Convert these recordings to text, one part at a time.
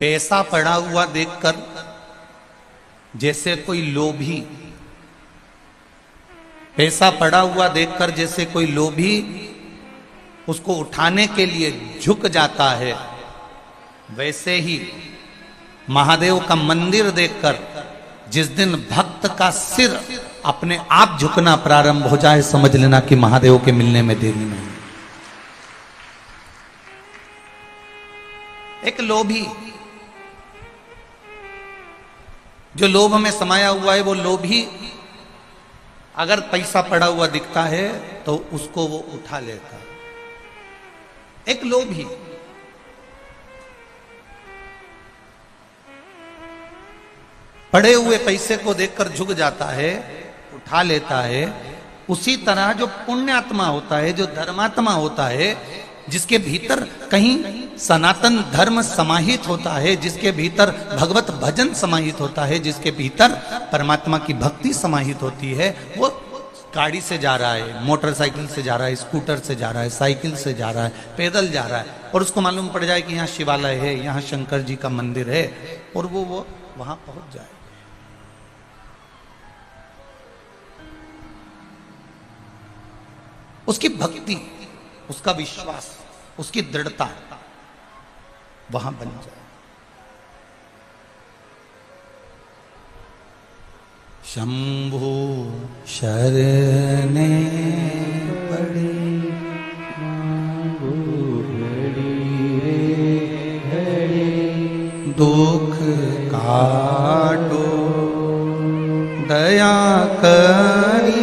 पैसा पड़ा हुआ देखकर जैसे कोई लोभी, पैसा पड़ा हुआ देखकर जैसे कोई लोभी उसको उठाने के लिए झुक जाता है, वैसे ही महादेव का मंदिर देखकर जिस दिन भक्त का सिर अपने आप झुकना प्रारंभ हो जाए, समझ लेना कि महादेव के मिलने में देरी नहीं। एक लोभी, जो लोभ में समाया हुआ है, वो लोभी अगर पैसा पड़ा हुआ दिखता है तो उसको वो उठा लेता है। एक लोभी पड़े हुए पैसे को देखकर झुक जाता है, उठा लेता है। उसी तरह जो पुण्यात्मा होता है, जो धर्मात्मा होता है, जिसके भीतर कहीं सनातन धर्म समाहित होता है, जिसके भीतर भगवत भजन समाहित होता है, जिसके भीतर परमात्मा की भक्ति समाहित होती है, वो गाड़ी से जा रहा है, मोटरसाइकिल से जा रहा है, स्कूटर से जा रहा है, साइकिल से जा रहा है, पैदल जा रहा है, और उसको मालूम पड़ जाए कि यहाँ शिवालय है, यहाँ शंकर जी का मंदिर है, और वो वहां पहुंच जाए। उसकी भक्ति, उसका विश्वास, उसकी दृढ़ता वहां बन जाए। शंभु शरणे पड़ी दुख काटो दया करी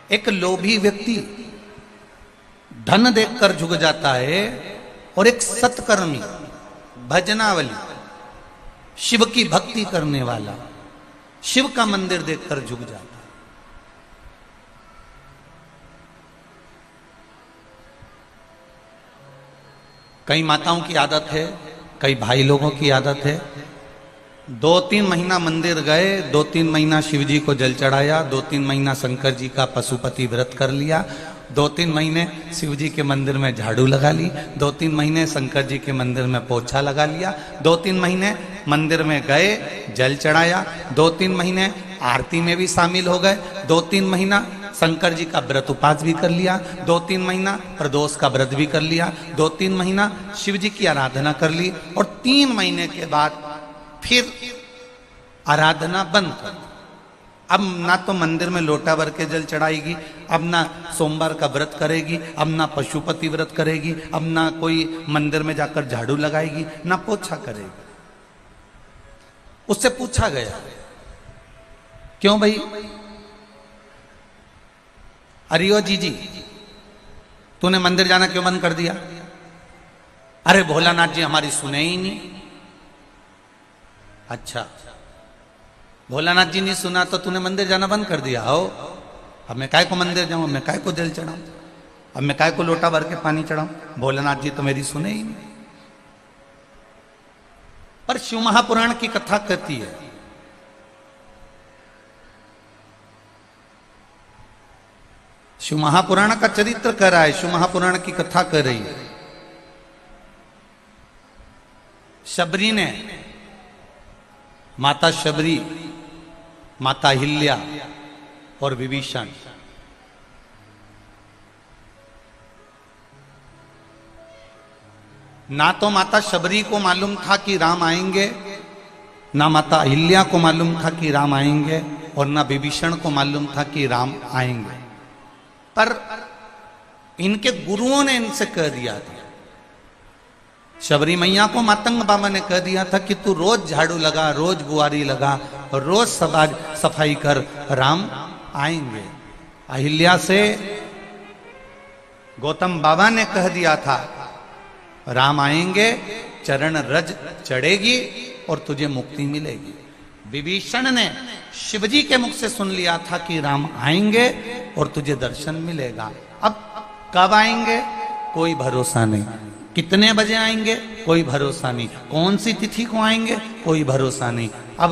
एक लोभी व्यक्ति धन देखकर झुक जाता है, और एक सत्कर्मी भजनावली शिव की भक्ति करने वाला शिव का मंदिर देखकर झुक जाता है। कई माताओं की आदत है, कई भाई लोगों की आदत है, 2-3 महीना मंदिर गए, 2-3 महीना शिव जी को जल चढ़ाया, 2-3 महीना शंकर जी का पशुपति व्रत कर लिया, 2-3 महीने शिव जी के मंदिर में झाड़ू लगा ली, 2-3 महीने शंकर जी के मंदिर में पोछा लगा लिया, 2-3 महीने मंदिर में गए, जल चढ़ाया, 2-3 महीने आरती में भी शामिल हो गए, 2-3 महीना शंकर जी का व्रत उपास भी कर लिया, 2-3 महीना प्रदोष का व्रत भी कर लिया, 2-3 महीना शिव जी की आराधना कर ली, और 3 महीने के बाद फिर आराधना बंद कर। अब ना तो मंदिर में लोटा भर के जल चढ़ाएगी, अब ना सोमवार का व्रत करेगी, अब ना पशुपति व्रत करेगी, अब ना कोई मंदिर में जाकर झाड़ू लगाएगी, ना पोछा करेगी। उससे पूछा गया, क्यों भाई? अरियो जी, तूने मंदिर जाना क्यों बंद कर दिया? अरे भोलानाथ जी हमारी सुने ही नहीं। अच्छा, भोलानाथ जी ने सुना तो तूने मंदिर जाना बंद कर दिया हो? अब मैं काय को मंदिर जाऊं, मैं काय को जल चढ़ाऊं, अब मैं काय को लोटा भर के पानी चढ़ाऊं? भोलानाथ जी तो मेरी सुने ही नहीं। पर शिव महापुराण की कथा कहती है, शिव महापुराण का चरित्र कह रहा है, शिव महापुराण की कथा कह रही है। शबरी ने, माता शबरी, माता अहिल्या और विभीषण, ना तो माता शबरी को मालूम था कि राम आएंगे, ना माता अहिल्या को मालूम था कि राम आएंगे, और ना विभीषण को मालूम था कि राम आएंगे। पर इनके गुरुओं ने इनसे कह दिया था, शबरी मैया को मातंग बाबा ने कह दिया था कि तू रोज झाड़ू लगा, रोज बुआरी लगा, और रोज सफाई कर, राम आएंगे। अहिल्या से गौतम बाबा ने कह दिया था, राम आएंगे, चरण रज चढ़ेगी और तुझे मुक्ति मिलेगी। विभीषण ने शिवजी के मुख से सुन लिया था कि राम आएंगे और तुझे दर्शन मिलेगा। अब कब आएंगे कोई भरोसा नहीं, कितने बजे आएंगे कोई भरोसा नहीं, कौन सी तिथि को आएंगे कोई भरोसा नहीं। अब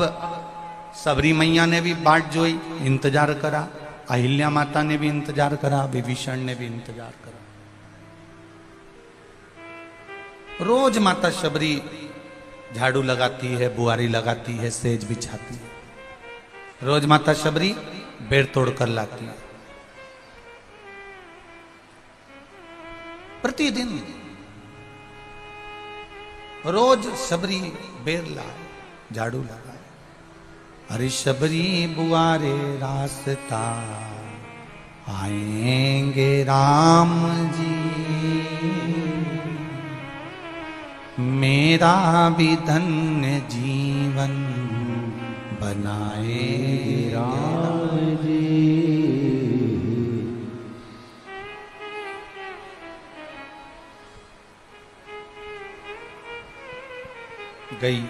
सबरी मैया ने भी बाट जोई, इंतजार करा, अहिल्या माता ने भी इंतजार करा, विभीषण ने भी इंतजार करा। रोज माता शबरी झाड़ू लगाती है, बुआरी लगाती है, सेज बिछाती है। रोज माता शबरी बेर तोड़ कर लाती है। प्रतिदिन रोज शबरी बेर लाए, झाड़ू लगाए। अरे शबरी बुआरे रास्ता आएंगे राम जी, मेरा भी धन्य जीवन बनाए राम जी। गई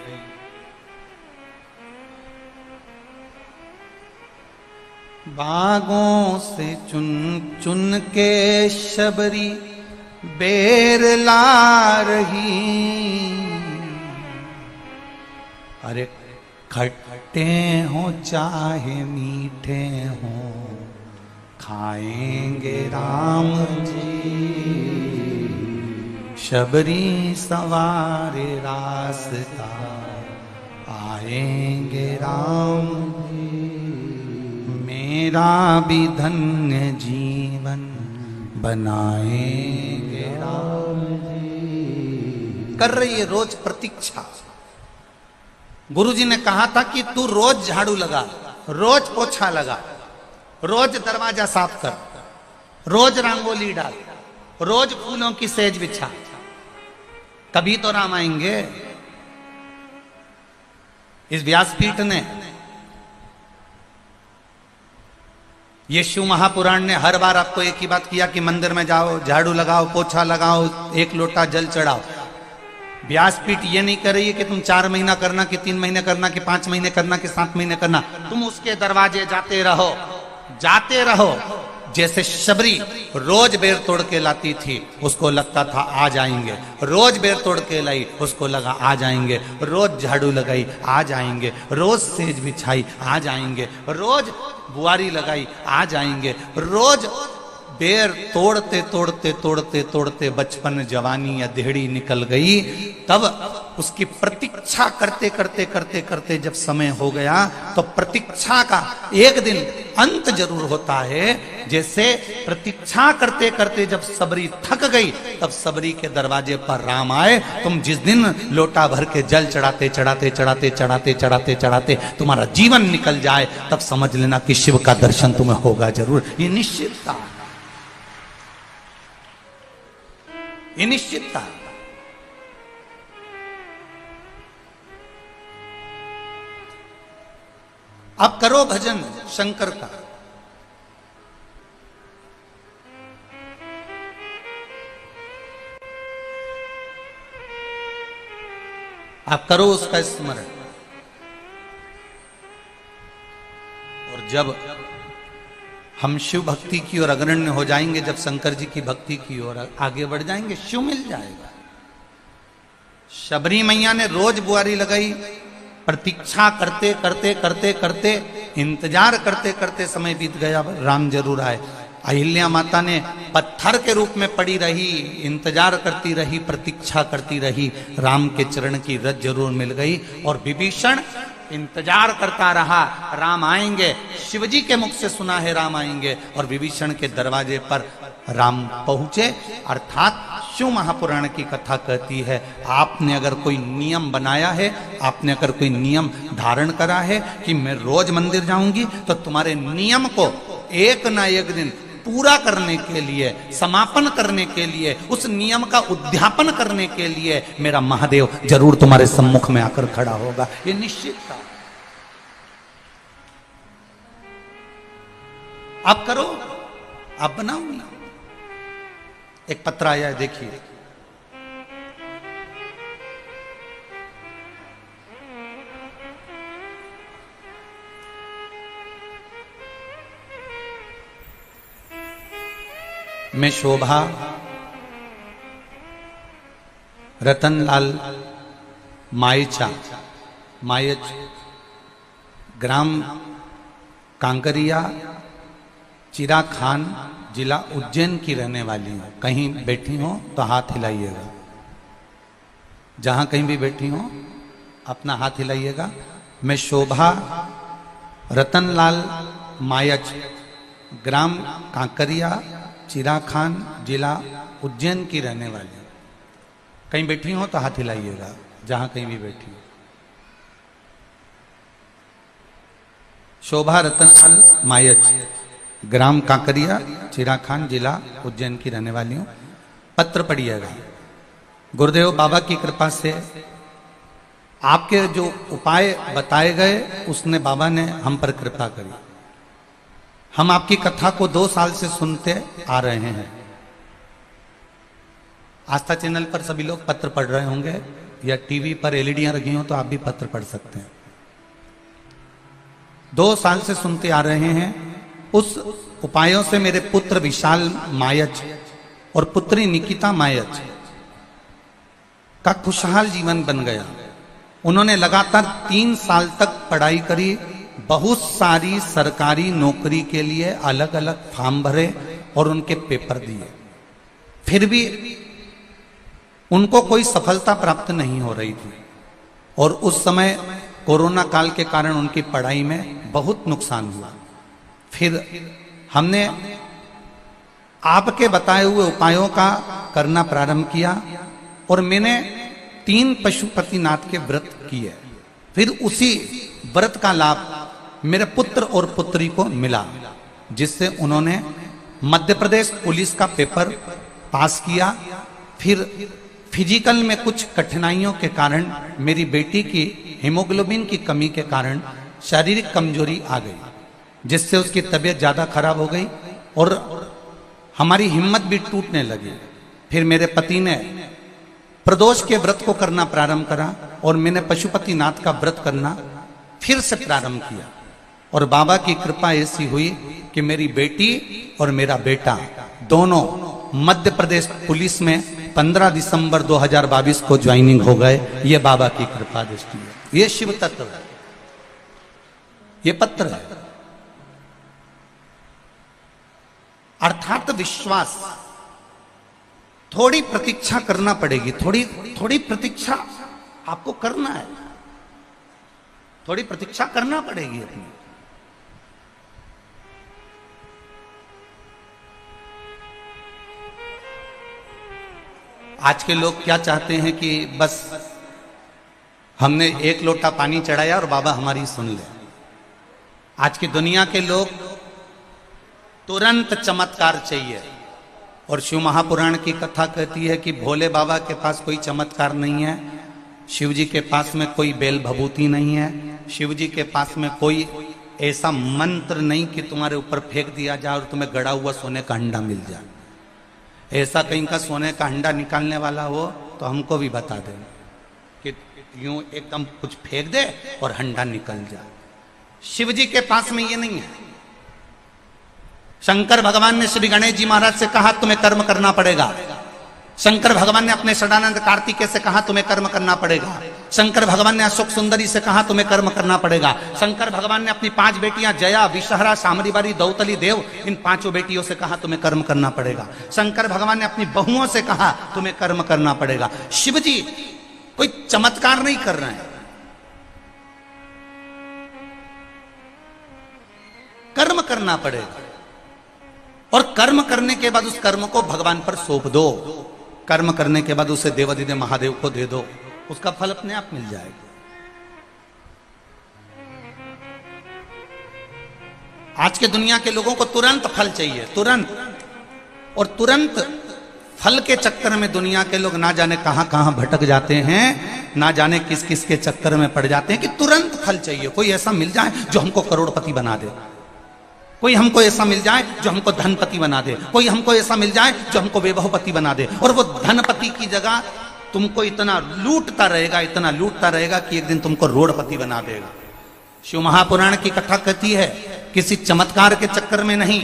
बागों से चुन चुन के शबरी बेर ला रही। अरे खट्टे हो चाहे मीठे हो खाएंगे राम जी, शबरी सवारे रास्ता आएंगे राम जी, मेरा भी धन्य जीवन बनाएंगे राम जी। कर रही है रोज प्रतीक्षा। गुरुजी ने कहा था कि तू रोज झाड़ू लगा, रोज पोछा लगा, रोज दरवाजा साफ कर, रोज रंगोली डाल, रोज फूलों की सेज बिछा, तभी तो राम आएंगे। इस व्यासपीठ ने, ये शिव महापुराण ने हर बार आपको एक ही बात किया कि मंदिर में जाओ, झाड़ू लगाओ, पोछा लगाओ, एक लोटा जल चढ़ाओ। व्यासपीठ ये नहीं कर रही है कि तुम 4 महीना करना, कि 3 महीने करना, कि 5 महीने करना, कि 7 महीने करना। तुम उसके दरवाजे जाते रहो, जाते रहो। जैसे शबरी रोज बेर तोड़ के लाती थी, उसको लगता था आ जाएंगे। रोज बेर तोड़ के लाई, उसको लगा आ जाएंगे। रोज झाड़ू लगाई, आ जाएंगे। रोज सेज बिछाई, आ जाएंगे। रोज बुआरी लगाई, आ जाएंगे। रोज बेर तोड़ते तोड़ते तोड़ते तोड़ते बचपन, जवानी या देहड़ी निकल गई। तब उसकी प्रतीक्षा करते करते करते करते जब समय हो गया, तो प्रतीक्षा का एक दिन अंत जरूर होता है। जैसे प्रतीक्षा करते करते जब सबरी थक गई, तब सबरी के दरवाजे पर राम आए। तुम जिस दिन लोटा भर के जल चढ़ाते चढ़ाते चढ़ाते चढ़ाते चढ़ाते चढ़ाते तुम्हारा जीवन निकल जाए, तब समझ लेना कि शिव का दर्शन तुम्हें होगा जरूर। ये निश्चितता, ये निश्चितता। अब करो भजन शंकर का, आप करो उसका स्मरण। और जब हम शिव भक्ति की ओर अग्रण्य हो जाएंगे, जब शंकर जी की भक्ति की ओर आगे बढ़ जाएंगे, शिव मिल जाएगा। शबरी मैया ने रोज बुआरी लगाई, प्रतीक्षा करते करते करते करते, इंतजार करते करते समय बीत गया, राम जरूर आए। अहिल्या माता ने पत्थर के रूप में पड़ी रही, इंतजार करती रही, प्रतीक्षा करती रही, राम के चरण की रज जरूर मिल गई। और विभीषण इंतजार करता रहा, राम आएंगे। शिवजी के मुख से सुना है राम आएंगे, और विभीषण के दरवाजे पर राम पहुंचे। अर्थात शिव महापुराण की कथा कहती है, आपने अगर कोई नियम बनाया है, आपने अगर कोई नियम धारण करा है कि मैं रोज मंदिर जाऊंगी, तो तुम्हारे नियम को एक ना एक दिन पूरा करने के लिए, समापन करने के लिए, उस नियम का उद्यापन करने के लिए मेरा महादेव जरूर तुम्हारे सम्मुख में आकर खड़ा होगा। ये निश्चित था। आप करो, आप बनाओ ना। एक पत्र आया है, देखिए। मैं शोभा रतनलाल मायचा, मायच, ग्राम कांकरिया, चिराग खान, जिला उज्जैन की रहने वाली हूँ। कहीं बैठी हो तो हाथ हिलाइएगा। जहां कहीं भी बैठी हो अपना हाथ हिलाइएगा। मैं शोभा रतनलाल मायच, ग्राम कांकरिया, चिराग खान, जिला उज्जैन की रहने वाली हूँ। कहीं बैठी हो तो हाथ हिलाइएगा, जहां कहीं भी बैठी हो। शोभा रतनलाल मायच, ग्राम कांकरिया, चिराग खान, जिला उज्जैन की रहने वाली हूँ। पत्र पढ़िएगा। गुरुदेव बाबा की कृपा से आपके जो उपाय बताए गए उसने बाबा ने हम पर कृपा करी। हम आपकी कथा को 2 साल से सुनते आ रहे हैं। आस्था चैनल पर सभी लोग पत्र पढ़ रहे होंगे या टीवी पर एलईडियां रखी हो तो आप भी पत्र पढ़ सकते हैं। 2 साल से सुनते आ रहे हैं। उस उपायों से मेरे पुत्र विशाल मायच और पुत्री निकिता मायच का खुशहाल जीवन बन गया। उन्होंने लगातार 3 साल तक पढ़ाई करी, बहुत सारी सरकारी नौकरी के लिए अलग अलग फॉर्म भरे और उनके पेपर दिए, फिर भी उनको कोई सफलता प्राप्त नहीं हो रही थी। और उस समय कोरोना काल के कारण उनकी पढ़ाई में बहुत नुकसान हुआ। फिर हमने आपके बताए हुए उपायों का करना प्रारंभ किया और मैंने 3 पशुपतिनाथ के व्रत किए। फिर उसी व्रत का लाभ मेरे पुत्र और पुत्री को मिला, जिससे उन्होंने मध्य प्रदेश पुलिस का पेपर पास किया। फिर फिजिकल में कुछ कठिनाइयों के कारण मेरी बेटी की हीमोग्लोबिन की कमी के कारण शारीरिक कमजोरी आ गई, जिससे उसकी तबीयत ज़्यादा खराब हो गई और हमारी हिम्मत भी टूटने लगी। फिर मेरे पति ने प्रदोष के व्रत को करना प्रारंभ करा और मैंने पशुपतिनाथ का व्रत करना फिर से प्रारंभ किया। और बाबा की कृपा ऐसी हुई कि मेरी बेटी और मेरा बेटा दोनों मध्य प्रदेश पुलिस में 15 दिसंबर 2022 को ज्वाइनिंग हो गए। ये बाबा की कृपा दृष्टि है। ये शिव तत्व है, ये पत्र है। अर्थात विश्वास। थोड़ी प्रतीक्षा करना पड़ेगी, थोड़ी प्रतीक्षा आपको करना है, थोड़ी प्रतीक्षा करना पड़ेगी अपनी। आज के लोग क्या चाहते हैं कि बस हमने 1 लोटा पानी चढ़ाया और बाबा हमारी सुन ले। आज की दुनिया के लोग तुरंत चमत्कार चाहिए। और शिव महापुराण की कथा कहती है कि भोले बाबा के पास कोई चमत्कार नहीं है, शिव जी के पास में कोई बेल भभूति नहीं है, शिव जी के पास में कोई ऐसा मंत्र नहीं कि तुम्हारे ऊपर फेंक दिया जाए और तुम्हें गड़ा हुआ सोने का हंडा मिल जाए। ऐसा कहीं का सोने का हंडा निकालने वाला हो तो हमको भी बता दे कि यूं एकदम कुछ फेंक दे और हंडा निकल जाए। शिव जी के पास में ये नहीं है। शंकर भगवान ने श्री गणेश जी महाराज से कहा तुम्हें कर्म करना पड़ेगा। शंकर भगवान ने अपने षडानंद कार्तिकेय से कहा तुम्हें कर्म करना पड़ेगा। शंकर भगवान ने अशोक सुंदरी से कहा तुम्हें कर्म करना पड़ेगा। शंकर भगवान ने अपनी 5 बेटियां जया, विषहरा, सामरीबारी, दौतली, देव, इन 5 बेटियों से कहा तुम्हें कर्म करना पड़ेगा। शंकर भगवान ने अपनी बहुओं से कहा तुम्हें कर्म करना पड़ेगा। शिव जी कोई चमत्कार नहीं कर रहे हैं, कर्म करना पड़ेगा। और कर्म करने के बाद उस कर्म को भगवान पर सौंप दो। कर्म करने के बाद उसे देवाधिदेव महादेव को दे दो, उसका फल अपने आप मिल जाएगा। आज के दुनिया के लोगों को तुरंत फल चाहिए, तुरंत। और तुरंत फल के चक्कर में दुनिया के लोग ना जाने कहां कहां भटक जाते हैं, ना जाने किस किस के चक्कर में पड़ जाते हैं कि तुरंत फल चाहिए। कोई ऐसा मिल जाए जो हमको करोड़पति बना दे, कोई हमको ऐसा मिल जाए जो हमको धनपति बना दे, कोई हमको ऐसा मिल जाए जो हमको वैभवपति बना दे। और वो धनपति की जगह तुमको इतना लूटता रहेगा, इतना लूटता रहेगा कि एक दिन तुमको रोडपति बना देगा। शिव महापुराण की कथा कहती है किसी चमत्कार के चक्कर में नहीं,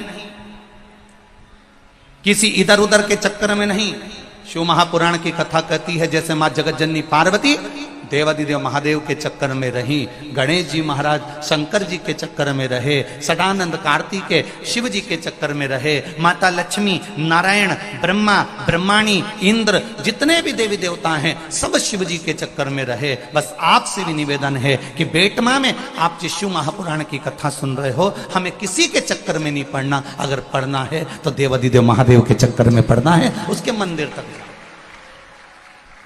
किसी इधर उधर के चक्कर में नहीं। शिव महापुराण की कथा कहती है जैसे मां जगत जननी पार्वती देवादिदेव महादेव के चक्कर में रही, गणेश जी महाराज शंकर जी के चक्कर में रहे, सदानंद कार्तिकेय शिव जी के चक्कर में रहे, माता लक्ष्मी, नारायण, ब्रह्मा, ब्रह्माणी, इंद्र, जितने भी देवी देवता हैं सब शिव जी के चक्कर में रहे। बस आपसे भी निवेदन है कि बेटमा में आप जिस शिव महापुराण की कथा सुन रहे हो, हमें किसी के चक्कर में नहीं पड़ना। अगर पढ़ना है तो देवादिदेव महादेव के चक्कर में पढ़ना है, उसके मंदिर तक जाओ।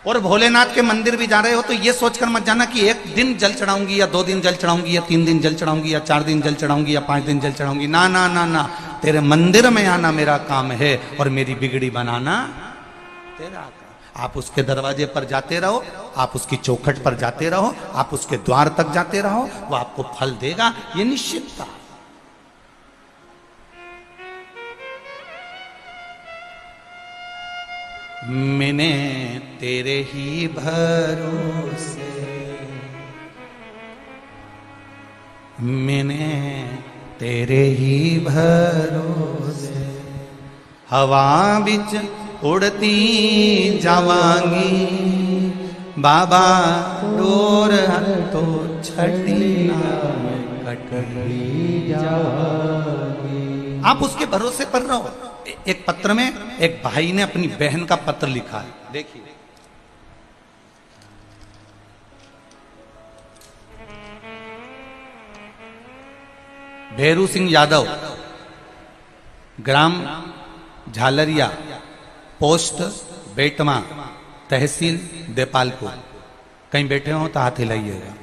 और भोलेनाथ के मंदिर भी जा रहे हो तो ये सोचकर मत जाना कि एक दिन जल चढ़ाऊंगी या 2 दिन जल चढ़ाऊंगी या 3 दिन जल चढ़ाऊंगी या 4 दिन जल चढ़ाऊंगी या 5 दिन जल चढ़ाऊंगी। ना ना ना ना, तेरे मंदिर में आना मेरा काम है और मेरी बिगड़ी बनाना तेरा काम। आप उसके दरवाजे पर जाते रहो, आप उसकी चौखट पर जाते रहो, आप उसके द्वार तक जाते रहो, वो आपको फल देगा, ये निश्चितता। मैंने तेरे ही भरोसे, मैंने तेरे ही भरोसे, हवा बिच उड़ती जावांगी, बाबा डोर तो छठी कटली जावांगी। आप उसके भरोसे पर रहो। एक पत्र में एक भाई ने अपनी बहन का पत्र लिखा है, देखिए। भैरू सिंह यादव, ग्राम झालरिया, पोस्ट बेटमा, तहसील देपालपुर। कहीं बैठे हो तो हाथ हिलाइएगा।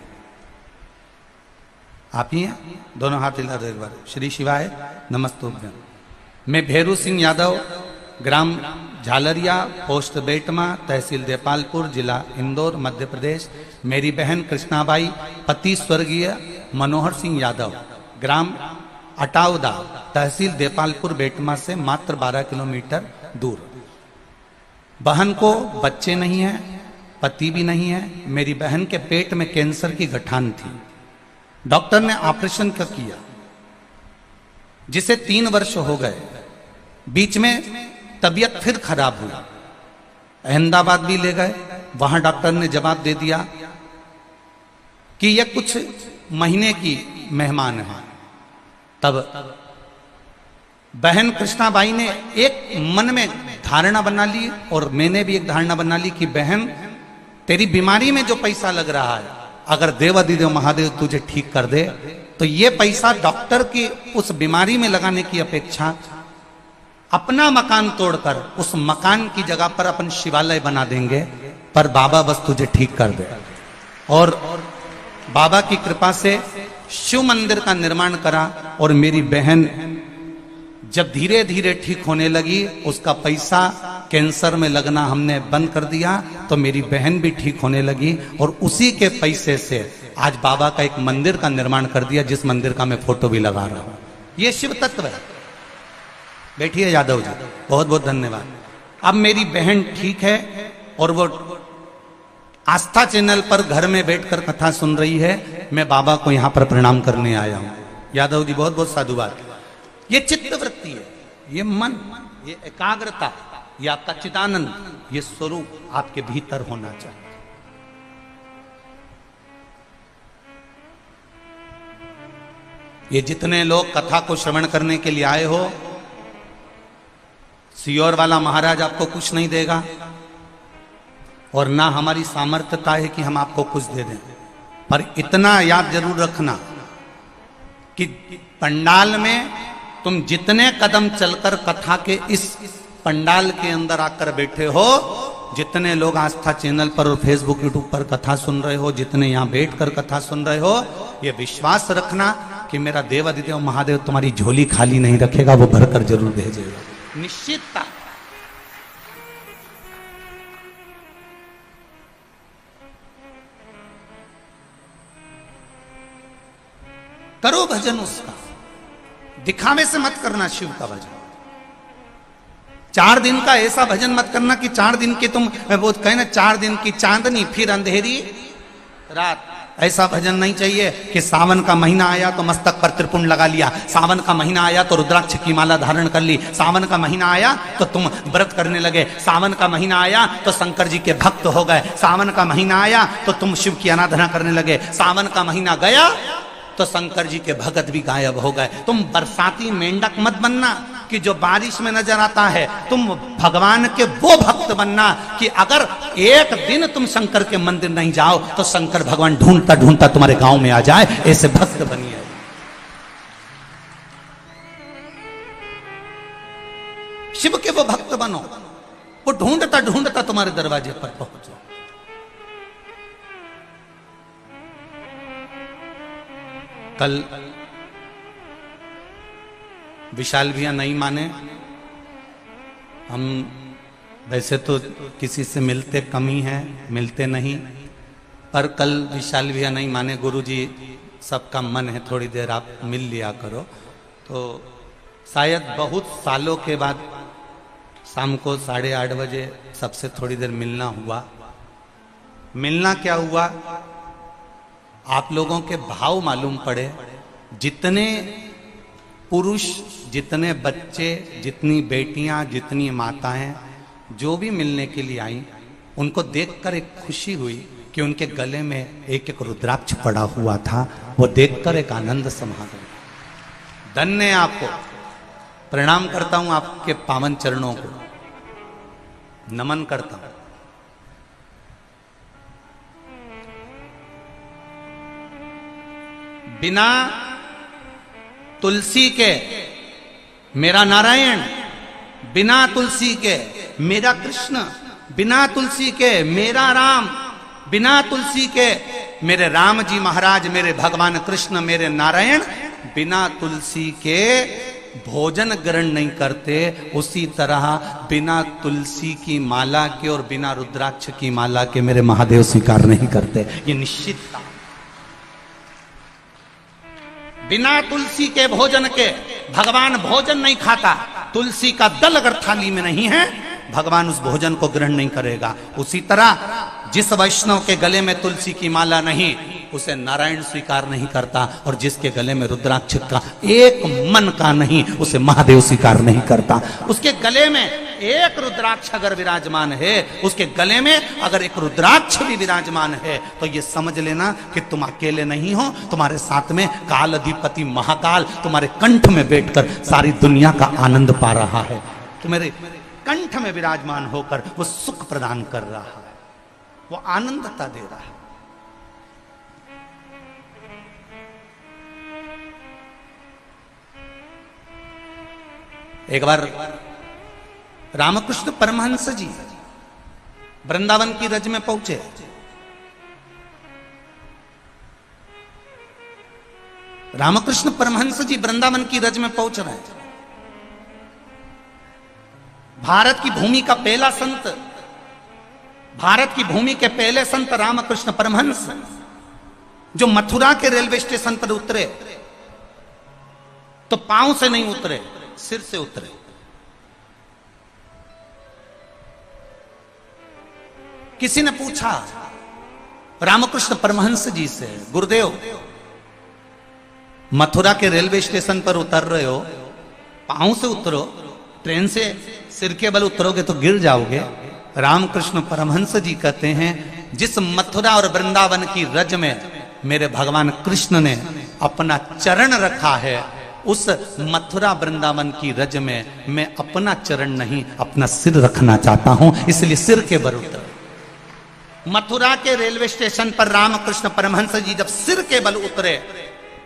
आप ही हैं? दोनों हाथ हिला दो एक बार। श्री शिवाय नमस्तुभ्यं। मैं भैरू सिंह यादव, ग्राम झालरिया, पोस्ट बेटमा, तहसील देपालपुर, जिला इंदौर, मध्य प्रदेश। मेरी बहन कृष्णाबाई, पति स्वर्गीय मनोहर सिंह यादव, ग्राम अटाउदा, तहसील देपालपुर, बेटमा से मात्र 12 किलोमीटर दूर। बहन को बच्चे नहीं हैं, पति भी नहीं है। मेरी बहन के पेट में कैंसर की गठान थी। डॉक्टर ने ऑपरेशन किया, जिसे 3 वर्ष हो गए। बीच में तबीयत फिर खराब हुई, अहमदाबाद भी ले गए। वहां डॉक्टर ने जवाब दे दिया कि यह कुछ महीने की मेहमान है। तब बहन कृष्णाबाई ने एक मन में धारणा बना ली और मैंने भी एक धारणा बना ली कि बहन, तेरी बीमारी में जो पैसा लग रहा है, अगर देवादिदेव महादेव तुझे ठीक कर दे तो ये पैसा डॉक्टर की उस बीमारी में लगाने की अपेक्षा अपना मकान तोड़कर उस मकान की जगह पर अपन शिवालय बना देंगे। पर बाबा बस तुझे ठीक कर दे। और बाबा की कृपा से शिव मंदिर का निर्माण करा और मेरी बहन जब धीरे धीरे ठीक होने लगी, उसका पैसा कैंसर में लगना हमने बंद कर दिया, तो मेरी बहन भी ठीक होने लगी। और उसी के पैसे से आज बाबा का एक मंदिर का निर्माण कर दिया, जिस मंदिर का मैं फोटो भी लगा रहा हूं। ये शिव तत्व है। बैठिए यादव जी, बहुत बहुत धन्यवाद। अब मेरी बहन ठीक है और वो आस्था चैनल पर घर में बैठकर कथा सुन रही है। मैं बाबा को यहां पर प्रणाम करने आया हूं। यादव जी बहुत बहुत साधुवाद। ये चित्त वृत्ति है, ये मन, ये एकाग्रता, ये आपका चिदानंद, ये स्वरूप आपके भीतर होना चाहिए। ये जितने लोग कथा को श्रवण करने के लिए आए हो, सियोर वाला महाराज आपको कुछ नहीं देगा और ना हमारी सामर्थ्यता है कि हम आपको कुछ दे दें। पर इतना याद जरूर रखना कि पंडाल में तुम जितने कदम चलकर कथा के इस पंडाल के अंदर आकर बैठे हो, जितने लोग आस्था चैनल पर और फेसबुक यूट्यूब पर कथा सुन रहे हो, जितने यहां बैठकर कथा सुन रहे हो, ये विश्वास रखना कि मेरा देवादिदेव महादेव तुम्हारी झोली खाली नहीं रखेगा, वो भरकर जरूर भेजेगा। निश्चितता। करो भजन उसका, दिखावे से मत करना शिव का भजन। 4 दिन का ऐसा भजन मत करना कि 4 दिन की तुम वो कहना 4 दिन की चांदनी फिर अंधेरी रात। ऐसा भजन नहीं चाहिए कि सावन का महीना आया तो मस्तक पर त्रिपुंड लगा लिया, सावन का महीना आया तो रुद्राक्ष की माला धारण कर ली, सावन का महीना आया तो तुम व्रत करने लगे, सावन का महीना आया तो शंकर जी के भक्त हो गए, सावन का महीना आया तो तुम शिव की आराधना करने लगे, सावन का महीना गया तो शंकर जी के भगत भी गायब हो गए। तुम बरसाती मेंढक मत बनना कि जो बारिश में नजर आता है, तुम भगवान के वो भक्त बनना कि अगर एक दिन तुम शंकर के मंदिर नहीं जाओ तो शंकर भगवान ढूंढता ढूंढता तुम्हारे गांव में आ जाए, ऐसे भक्त बनिए। शिव के वो भक्त बनो, वो ढूंढता ढूंढता तुम्हारे दरवाजे पर पहुंचो। कल विशाल भैया नहीं माने, हम वैसे तो किसी से मिलते कम ही हैं, मिलते नहीं, पर कल विशाल भैया नहीं माने, गुरुजी सबका मन है थोड़ी देर आप मिल लिया करो। तो शायद बहुत सालों के बाद शाम को 8:30 बजे सबसे थोड़ी देर मिलना हुआ। मिलना क्या हुआ, आप लोगों के भाव मालूम पड़े। जितने पुरुष, जितने बच्चे, जितनी बेटियां, जितनी माताएं जो भी मिलने के लिए आई, उनको देखकर एक खुशी हुई कि उनके गले में एक एक रुद्राक्ष पड़ा हुआ था। वो देखकर एक आनंद समा गया। धन्य आपको, प्रणाम करता हूं आपके पावन चरणों को, नमन करता हूं। बिना तुलसी के मेरा नारायण, बिना तुलसी के मेरा कृष्ण, बिना तुलसी के मेरा राम, बिना तुलसी के मेरे राम जी महाराज, मेरे भगवान कृष्ण, मेरे नारायण बिना तुलसी के भोजन ग्रहण नहीं करते। उसी तरह बिना तुलसी की माला के और बिना रुद्राक्ष की माला के मेरे महादेव स्वीकार नहीं करते। ये निश्चित था। बिना तुलसी के भोजन के भगवान भोजन नहीं खाता। तुलसी का दल अगर थाली में नहीं है, भगवान उस भोजन को ग्रहण नहीं करेगा। उसी तरह जिस वैष्णव के गले में तुलसी की माला नहीं, उसे नारायण स्वीकार नहीं करता, और जिसके गले में रुद्राक्ष का एक मन का नहीं, उसे महादेव स्वीकार नहीं करता। उसके गले में एक रुद्राक्ष अगर विराजमान है, उसके गले में अगर एक रुद्राक्ष भी विराजमान है, तो ये समझ लेना कि तुम अकेले नहीं हो, तुम्हारे साथ में काल अधिपति महाकाल तुम्हारे कंठ में बैठकर सारी दुनिया का आनंद पा रहा है। तुम्हारे कंठ में विराजमान होकर वो सुख प्रदान कर रहा है, वो आनंदता दे रहा है। एक बार रामकृष्ण परमहंस जी वृंदावन की रज में पहुंचे। रामकृष्ण परमहंस जी वृंदावन की रज में पहुंच रहे हैं। भारत की भूमि का पहला संत, भारत की भूमि के पहले संत रामकृष्ण परमहंस, जो मथुरा के रेलवे स्टेशन पर उतरे तो पांव से नहीं उतरे, सिर से उतरे। किसी ने पूछा रामकृष्ण परमहंस जी से, गुरुदेव मथुरा के रेलवे स्टेशन पर उतर रहे हो, पांव से उतरो, ट्रेन से सिर के बल उतरोगे तो गिर जाओगे। रामकृष्ण परमहंस जी कहते हैं, जिस मथुरा और वृंदावन की रज में मेरे भगवान कृष्ण ने अपना चरण रखा है, उस मथुरा वृंदावन की रज में मैं अपना चरण नहीं, अपना सिर रखना चाहता हूं, इसलिए सिर के बल उतर। मथुरा के रेलवे स्टेशन पर रामकृष्ण परमहंस जी जब सिर के बल उतरे,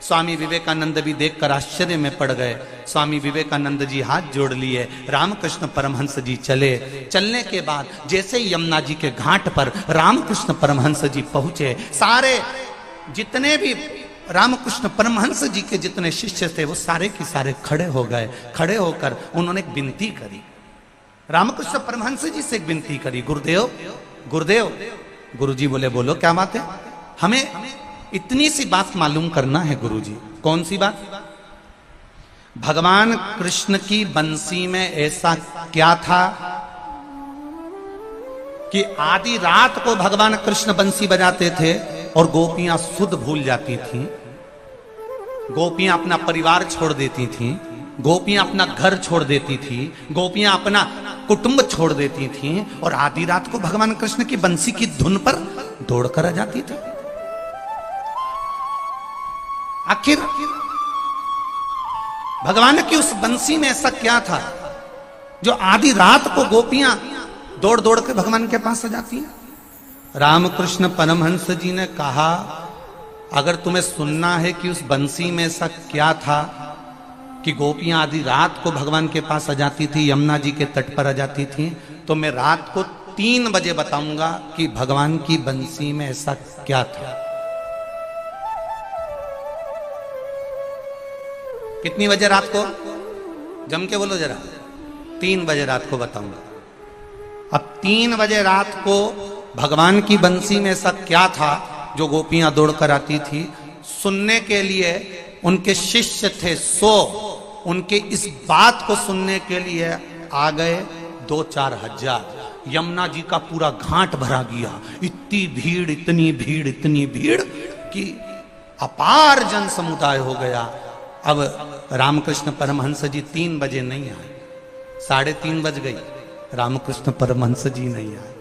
स्वामी विवेकानंद भी देखकर आश्चर्य में पड़ गए। स्वामी विवेकानंद जी हाथ जोड़ लिए, रामकृष्ण परमहंस जी चले। चलने के बाद जैसे ही यमुना जी के घाट पर रामकृष्ण परमहंस जी पहुंचे, सारे जितने भी रामकृष्ण परमहंस जी के जितने शिष्य थे वो सारे के सारे खड़े हो गए। खड़े होकर उन्होंने एक विनती करी, रामकृष्ण परमहंस जी से एक विनती करी, गुरुदेव गुरुदेव। गुरुजी बोले, बोलो क्या बात है। हमें इतनी सी बात मालूम करना है गुरुजी। कौन सी बात? भगवान कृष्ण की बंसी में ऐसा क्या था कि आधी रात को भगवान कृष्ण बंसी बजाते थे और गोपियां शुद्ध भूल जाती थीं, गोपियां अपना परिवार छोड़ देती थीं, गोपियां अपना घर छोड़ देती थी, गोपियां अपना कुटुंब छोड़ देती थीं और आधी रात को भगवान कृष्ण की बंसी की धुन पर दौड़कर आ जाती थी। आखिर भगवान की उस बंसी में ऐसा क्या था जो आधी रात को गोपियां दौड़ दौड़ के भगवान के पास आ जाती हैं? रामकृष्ण परमहंस जी ने कहा, अगर तुम्हें सुनना है कि उस बंसी में ऐसा क्या था कि गोपियां आधी रात को भगवान के पास आ जाती थी, यमुना जी के तट पर आ जाती थी, तो मैं रात को 3 बजे बताऊंगा कि भगवान की बंसी में ऐसा क्या था। कितनी बजे रात को? जम के बोलो जरा। 3 बजे रात को बताऊंगा। अब 3 बजे रात को भगवान की बंसी में ऐसा क्या था जो गोपियां दौड़कर आती थी? सुनने के लिए उनके शिष्य थे 100, उनके इस बात को सुनने के लिए आ गए 2-4 हजार। यमुना जी का पूरा घाट भरा गया। इतनी भीड़, इतनी भीड़, इतनी भीड़ कि अपार जन समुदाय हो गया। अब रामकृष्ण परमहंस जी 3 बजे नहीं आए, 3:30 बज गई, रामकृष्ण परमहंस जी नहीं आए।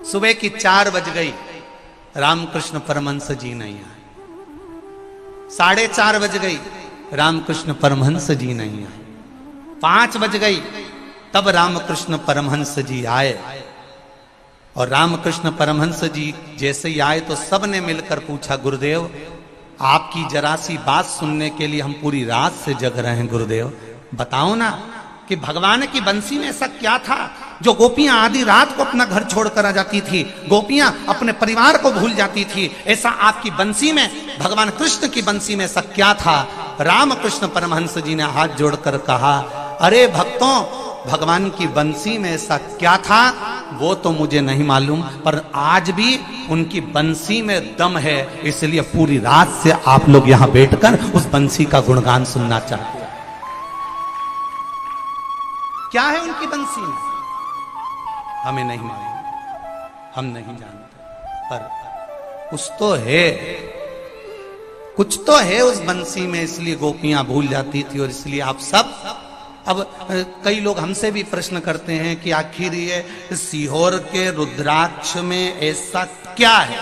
सुबह की 4 बज गई, रामकृष्ण परमहंस जी नहीं आए। 4:30 बज गई, रामकृष्ण परमहंस जी नहीं आए। 5 बज गई, तब रामकृष्ण परमहंस जी आए। और रामकृष्ण परमहंस जी जैसे ही आए तो सबने मिलकर पूछा, गुरुदेव आपकी जरा सी बात सुनने के लिए हम पूरी रात से जग रहे हैं। गुरुदेव बताओ ना कि भगवान की बंसी में ऐसा क्या था जो गोपियां आधी रात को अपना घर छोड़कर आ जाती थी, गोपियां अपने परिवार को भूल जाती थी। ऐसा आपकी बंसी में, भगवान कृष्ण की बंसी में ऐसा क्या था? रामकृष्ण परमहंस जी ने हाथ जोड़कर कहा, अरे भक्तों, भगवान की बंसी में ऐसा क्या था वो तो मुझे नहीं मालूम, पर आज भी उनकी बंसी में दम है, इसलिए पूरी रात से आप लोग यहां बैठकर उस बंसी का गुणगान सुनना चाहते हैं। क्या है उनकी बंसी में? हमें नहीं मालूम, हम नहीं जानते, पर कुछ तो है, कुछ तो है उस बंसी में, इसलिए गोपियां भूल जाती थी। और इसलिए आप सब, अब कई लोग हमसे भी प्रश्न करते हैं कि आखिर ये सीहोर के रुद्राक्ष में ऐसा क्या है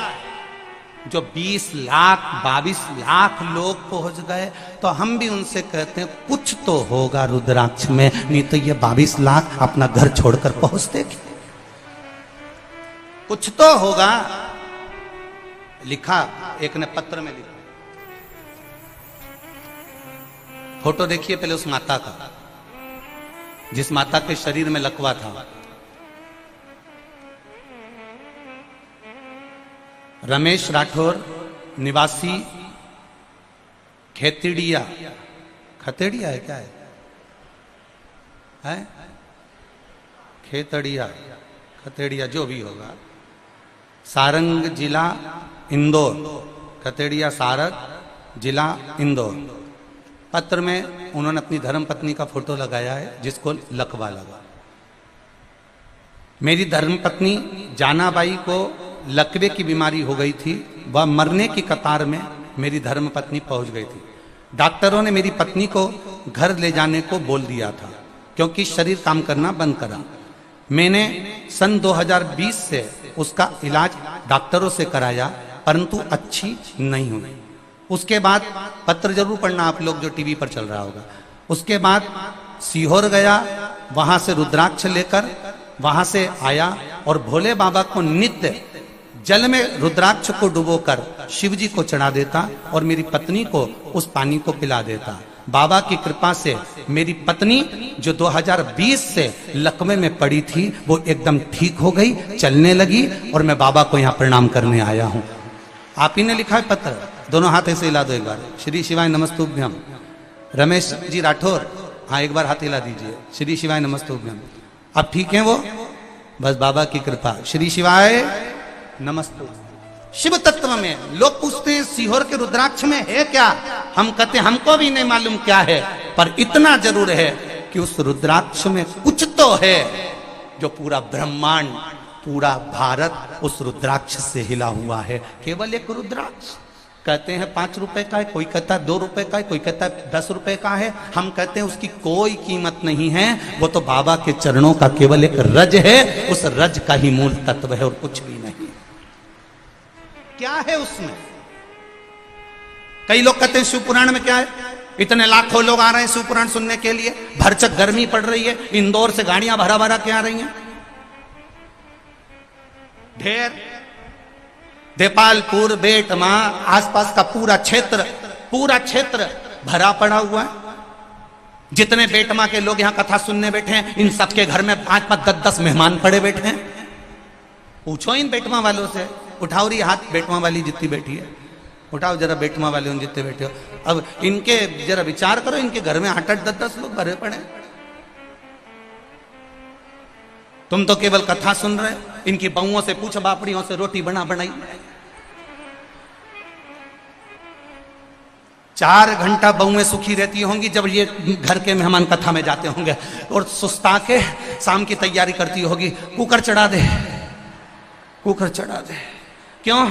जो 20 लाख 22 लाख लोग पहुंच गए? तो हम भी उनसे कहते हैं कुछ तो होगा रुद्राक्ष में, नहीं तो ये 22 लाख अपना घर छोड़कर पहुंचते थे। कुछ तो होगा। लिखा, एक ने पत्र में लिखा, फोटो देखिए पहले उस माता का, जिस माता के शरीर में लकवा था। रमेश राठौर, निवासी खेतड़िया, खतेड़िया है क्या है? खेतड़िया, खतेड़िया, जो भी होगा, सारंग जिला इंदौर, खतेड़िया सारंग जिला इंदौर। पत्र में उन्होंने अपनी धर्म पत्नी का फोटो लगाया है जिसको लकवा लगा। मेरी धर्म पत्नी जानाबाई को लकवे की बीमारी हो गई थी, वह मरने की कतार में मेरी धर्म पत्नी पहुंच गई थी। डॉक्टरों ने मेरी पत्नी को घर ले जाने को बोल दिया था क्योंकि शरीर काम करना बंद करा। मैंने सन 2020 से उसका इलाज डॉक्टरों से कराया, परंतु अच्छी नहीं हुई। उसके बाद पत्र जरूर पढ़ना आप लोग जो टीवी पर चल रहा होगा। उसके बाद सीहोर गया, वहां से रुद्राक्ष लेकर वहां से आया और भोले बाबा को नित्य जल में रुद्राक्ष को डुबोकर शिव जी को चढ़ा देता और मेरी पत्नी को उस पानी को पिला देता। बाबा की कृपा से मेरी पत्नी जो 2020 से लकवे में पड़ी थी वो एकदम ठीक हो गई, चलने लगी और मैं बाबा को यहाँ प्रणाम करने आया हूँ। आप ही ने लिखा है पत्र, दोनों हाथ ऐसे हिला दो एक बार। श्री शिवाय नमस्तुभ्यम। रमेश जी राठौर, हाँ एक बार हाथ हिला दीजिए। श्री शिवाय नमस्तुभ्यम। अब ठीक है वो, बस बाबा की कृपा। श्री शिवाय नमस्तु। शिव तत्व में लोग पूछते हैं सीहोर के रुद्राक्ष में है क्या? हम कहते हैं हमको भी नहीं मालूम क्या है, पर इतना जरूर है कि उस रुद्राक्ष में कुछ तो है जो पूरा ब्रह्मांड पूरा भारत उस रुद्राक्ष से हिला हुआ है। केवल एक रुद्राक्ष। कहते हैं 5 रुपए का है, कोई कहता है 2 रुपए का है, कोई कहता है 10 रुपए का है। हम कहते हैं उसकी कोई कीमत नहीं है, वो तो बाबा के चरणों का केवल एक रज है, उस रज का ही मूल तत्व है और कुछ भी नहीं। क्या है उसमें? कई लोग कहते हैं शिव पुराण में क्या है, इतने लाखों लोग आ रहे हैं शिव पुराण सुनने के लिए, भरचक गर्मी पड़ रही है, इंदौर से गाड़ियां भरा भरा के आ रही हैं, ढेर देपालपुर, बेटमा, आसपास का पूरा क्षेत्र भरा पड़ा हुआ है। जितने बेटमा के लोग यहां कथा सुनने बैठे हैं, इन सबके घर में 5-5, 10-10 मेहमान पड़े बैठे हैं। पूछो इन बेटमा वालों से, उठाओ रही हाथ बेटमा वाली जितनी बैठी है, उठाओ जरा बेटमा वाले उन जितने बैठे हो। अब इनके जरा विचार करो, इनके घर में 8-8, 10-10 लोग भरे पड़े। तुम तो केवल कथा सुन रहे। इनकी बहुओं से पूछ, बापड़ियों से रोटी बनाई। 4 घंटा बहुएं सुखी रहती होंगी जब ये घर के मेहमान कथा में जाते होंगे, और सुस्ता के शाम की तैयारी करती होगी, कुकर चढ़ा दे। क्यों?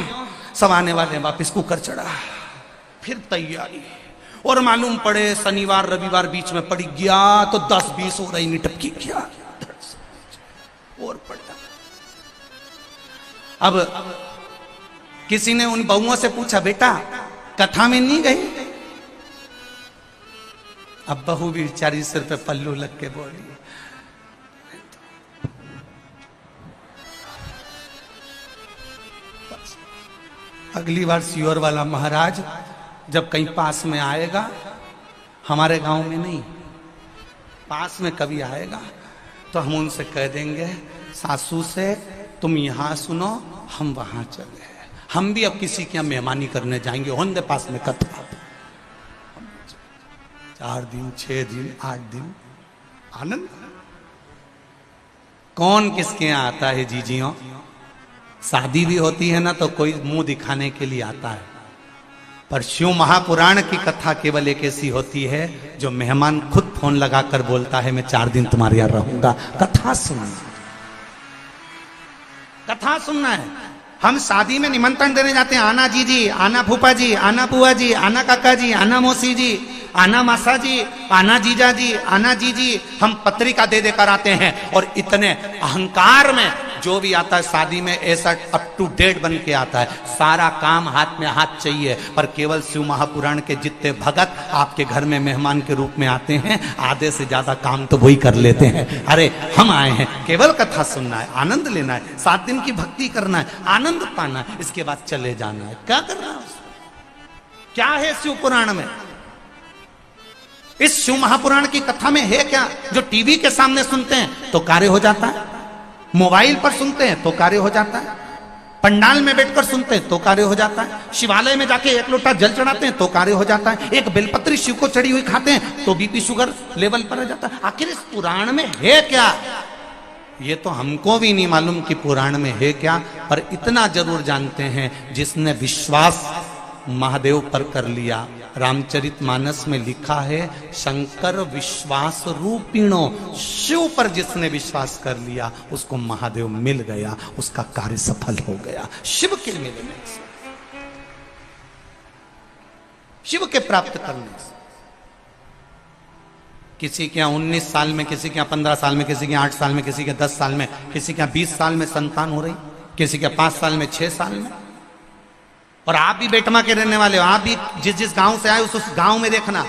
सब आने वाले हैं वापिस, कुकर चढ़ा, फिर तैयारी। और मालूम पड़े शनिवार रविवार बीच में पड़ी गया तो 10-20 हो रही नहीं, टपकी गया और पड़ा। अब किसी ने उन बहुओं से पूछा, बेटा कथा में नहीं गई? अब बहू भी बेचारी सिर पे पल्लू लग के बोली, अगली बार सियोर वाला महाराज जब कहीं पास में आएगा, हमारे गांव में नहीं, पास में कभी आएगा, तो हम उनसे कह देंगे सासू से, तुम यहां सुनो, हम वहां चले। हम भी अब किसी के यहां मेहमानी करने जाएंगे, होंगे पास में कथा। 4 दिन, 6 दिन, 8 दिन आनंद। कौन किसके यहां आता है जीजियों? शादी भी होती है ना तो कोई मुंह दिखाने के लिए आता है, पर शिव महापुराण की कथा केवल एक ऐसी होती है जो मेहमान खुद फोन लगाकर बोलता है, मैं 4 दिन तुम्हारे यहां रहूंगा। कथा सुनना है। हम शादी में निमंत्रण देने जाते हैं, आना जीजी, आना फूफा जी, आना बुआ जी, आना काका जी, आना मौसी जी, आना मासा जी, आना जीजा जी, आना जीजी। हम पत्रिका दे देकर आते हैं, और इतने अहंकार में जो भी आता है शादी में ऐसा अप टू डेट बन के आता है, सारा काम हाथ में हाथ चाहिए। पर केवल शिव महापुराण के जितने भगत आपके घर में मेहमान के रूप में आते हैं, आधे से ज्यादा काम तो वही कर लेते हैं। अरे हम आए हैं केवल कथा सुनना है, आनंद लेना है, 7 दिन की भक्ति करना है, आनंद पाना है, इसके बाद चले जाना है। क्या करना है? क्या है शिव पुराण में? इस शिव महापुराण की कथा में है क्या? जो टीवी के सामने सुनते हैं तो कार्य हो जाता है, मोबाइल पर सुनते हैं तो कार्य हो जाता है, पंडाल में बैठकर सुनते हैं तो कार्य हो जाता है, शिवालय में जाके 1 लोटा जल चढ़ाते हैं तो कार्य हो जाता है, एक बेलपत्री शिव को चढ़ी हुई खाते हैं तो बीपी शुगर लेवल पर आ जाता है। आखिर इस पुराण में है क्या? ये तो हमको भी नहीं मालूम कि पुराण में है क्या, पर इतना जरूर जानते हैं, जिसने विश्वास महादेव पर कर लिया, रामचरितमानस में लिखा है, शंकर विश्वास रूपिणो, शिव पर जिसने विश्वास कर लिया उसको महादेव मिल गया, उसका कार्य सफल हो गया। शिव के मिलने से, शिव के प्राप्त करने से। किसी के यहाँ 19 साल में, किसी के यहाँ 15 साल में, किसी के 8 साल में, किसी के 10 साल में, किसी के 20 साल में संतान हो रही, किसी के 5 साल में, 6 साल में। और आप भी बेटमा के रहने वाले हो, आप भी जिस गांव से आए उस गांव में देखना,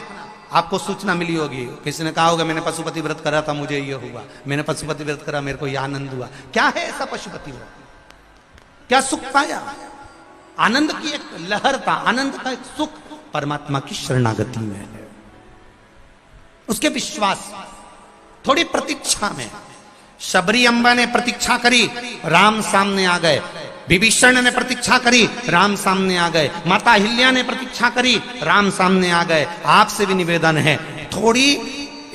आपको सूचना मिली होगी। किसी ने कहा होगा मैंने पशुपति व्रत करा था, मुझे ये हुआ, मैंने पशुपति व्रत करा, मेरे को ये आनंद हुआ। क्या है ऐसा पशुपति व्रत? क्या सुख पाया? आनंद की एक लहर था, आनंद का एक सुख परमात्मा की शरणागति में है, उसके विश्वास, थोड़ी प्रतीक्षा में। शबरी अम्बा ने प्रतीक्षा करी, राम सामने आ गए। विभीषण ने प्रतीक्षा करी, राम सामने आ गए। माता अहिल्या ने प्रतीक्षा करी, राम सामने आ गए। आपसे भी निवेदन है, थोड़ी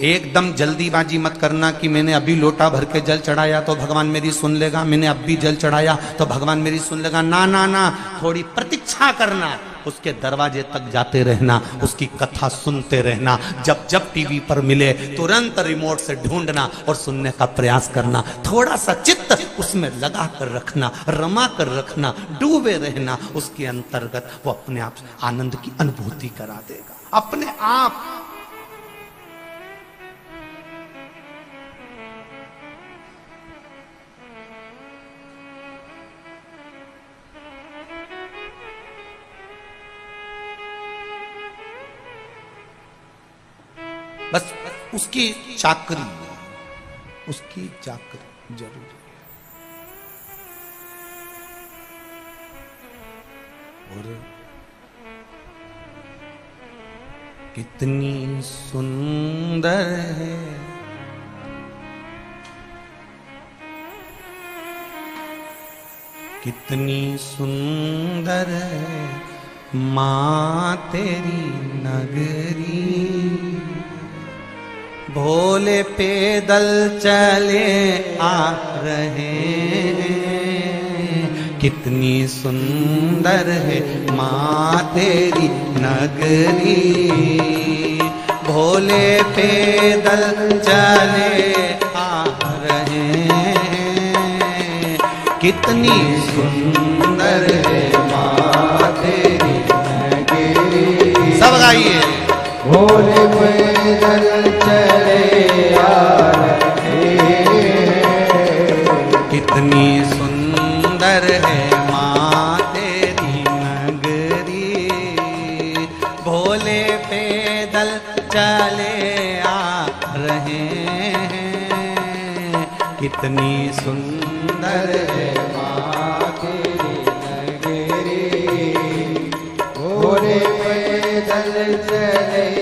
एकदम जल्दीबाजी मत करना कि मैंने अभी लोटा भर के जल चढ़ाया तो भगवान मेरी सुन लेगा, मैंने अब भी जल चढ़ाया तो भगवान मेरी सुन लेगा। ना ना ना, थोड़ी प्रतीक्षा करना, उसके दरवाजे तक जाते रहना, उसकी कथा सुनते रहना, जब जब टीवी पर मिले तुरंत रिमोट से ढूंढना और सुनने का प्रयास करना, थोड़ा सा चित्त उसमें लगा कर रखना, रमा कर रखना, डूबे रहना, उसके अंतर्गत वो अपने आप आनंद की अनुभूति करा देगा अपने आप। बस उसकी चाकरी, उसकी चाकरी जरूरी है। और कितनी सुंदर है कितनी सुंदर है माँ तेरी नगरी, भोले पैदल चले आ रहे हैं। कितनी सुंदर है माँ तेरी नगरी, भोले पैदल चले आ रहे हैं। कितनी सुंदर है माँ तेरी नगरी। सब गाइए। भोले पैदल चले आ रहे, कितनी सुंदर है माँ तेरी नगरी, भोले पैदल चले आ रहे हैं। कितनी सुंदर है माँ तेरी नगरी, भोले पैदल चले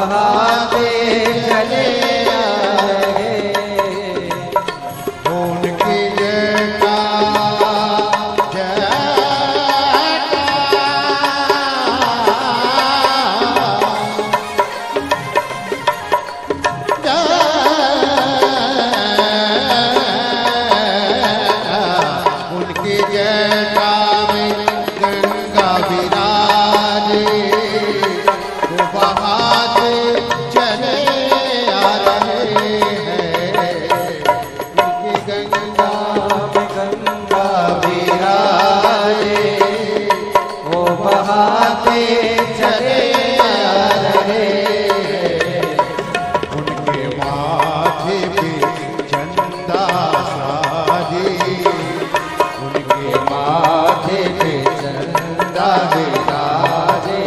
बहाते चले आ रहे उनकी जयका उनकी जयका में गंगा विराजे वो बहाते चले आ रहे हैं उनकी गंगा में गंगा विराजे वो बहाते चले आ रहे हैं उनके माथे पे चंदा साजे उनके माथे पे चंदा विराजे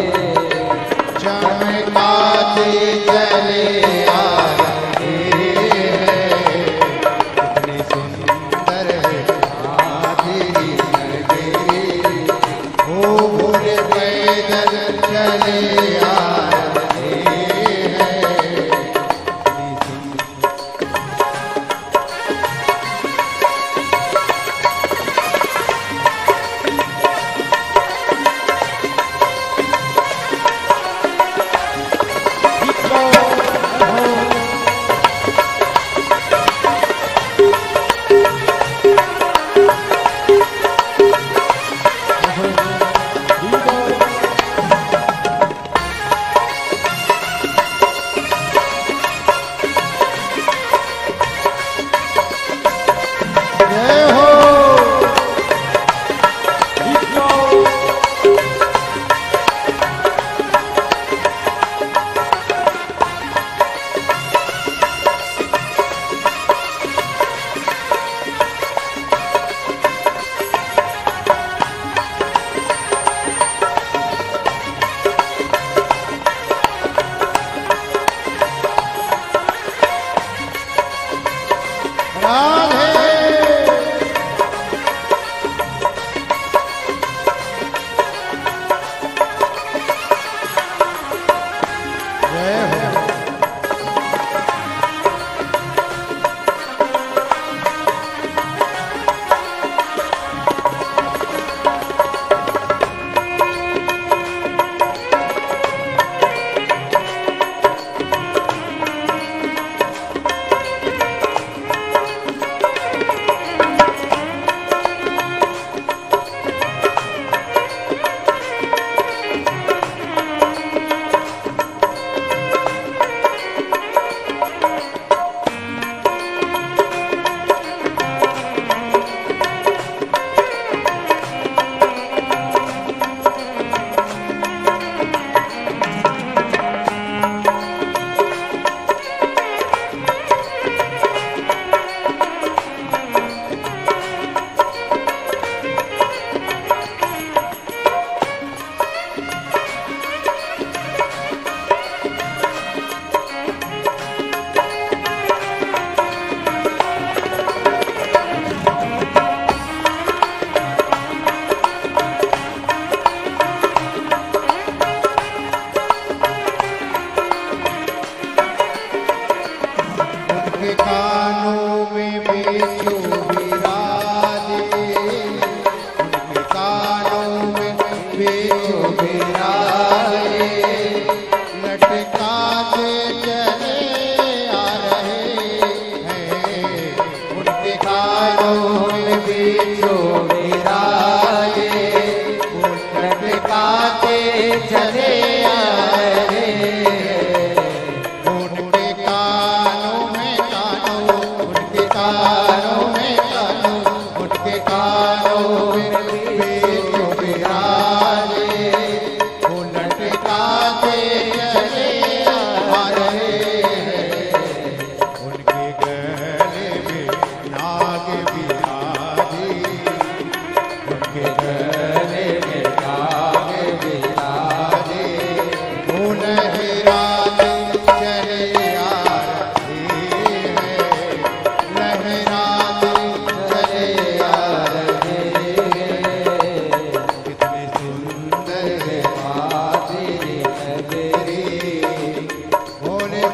चमकाते चले आ रहे हैं कितने सुंदर है आधी नगरी ओ भोरे पैदल चले आ रहे हैं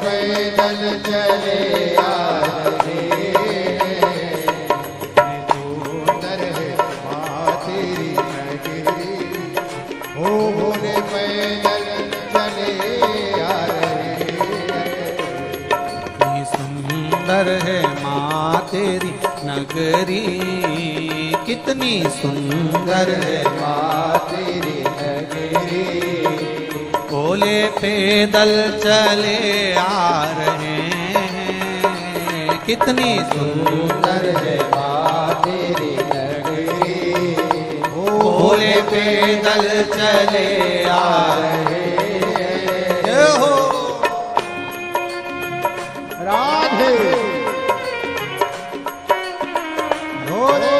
पैदल चले आ रहे हैं, कितने सुंदर है माँ तेरी नगरी। ओ भोले पैदल चले आ रहे हैं, कितनी सुंदर है माँ तेरी नगरी, कितनी सुंदर है माँ तेरी नगरी। भोले पैदल चले आ रहे हैं, कितनी सुंदर है माँ तेरी नगरी। भोले पैदल चले आ रहे हैं। जय हो राधे भोले।